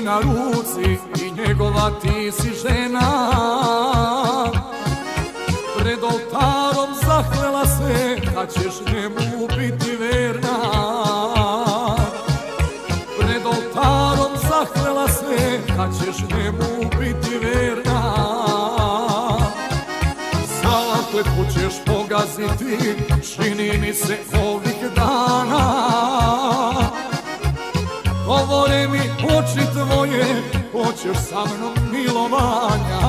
na ruci i njegova ti si žena. Pred oltarom zahlela se da ćeš njemu biti verna. Pred oltarom zahlela se da ćeš njemu biti verna. Zakletvu ćeš pogaziti, čini mi se ovih dana. Govore mi oči tvoje, hoćeš sa mnom milovanja.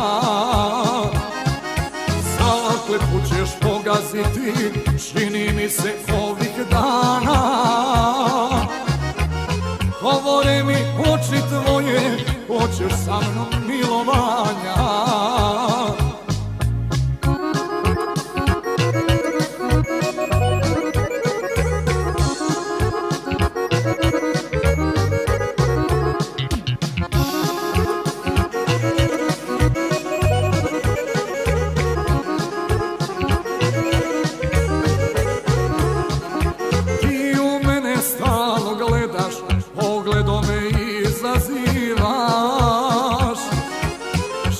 Zakletvu ćeš pogaziti, čini mi se ovih dana. Govore mi oči tvoje, hoćeš sa mnom milovanja. Pogledom me izazivaš,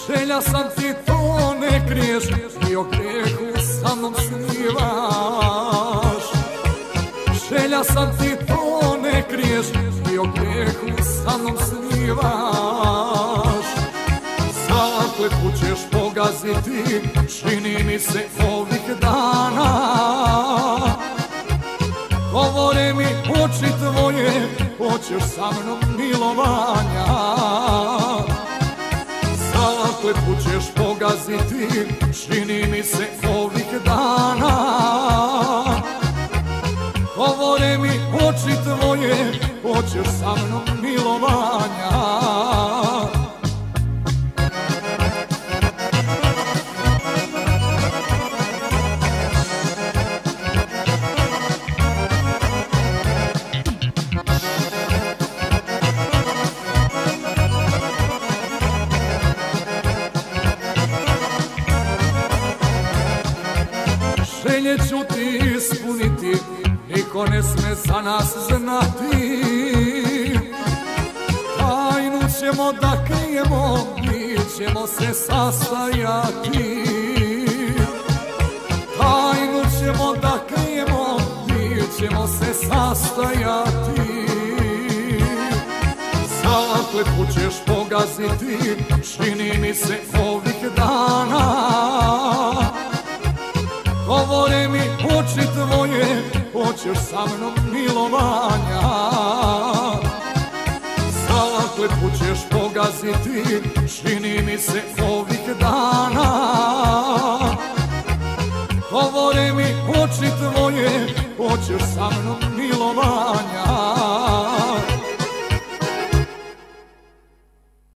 želja sam ti, to ne kriješ, i o grijehu sa mnom snivaš. Želja sam ti, to ne kriješ, i o grijehu sa mnom snivaš. Zakletvu ćeš pogaziti, čini mi se ovih dana. Govore mi oči tvoje, hoćeš sa mnom milovanja. Zakletvu ćeš pogaziti, čini mi se ovih dana. Govore mi oči tvoje, hoćeš sa mnom milovanja. Želje ću ti ispuniti, niko ne sme za nas znati. Tajnu ćemo da krijemo, mi ćemo se sastajati. Tajnu ćemo da krijemo, mi ćemo se sastajati. Zakletvu ćeš pogaziti, čini mi se ovih dana. Govore mi oči tvoje, hoćeš sa mnom milovanja. Zakletvu ćeš pogaziti, čini mi se ovih dana. Govore mi oči tvoje, hoćeš sa mnom milovanja.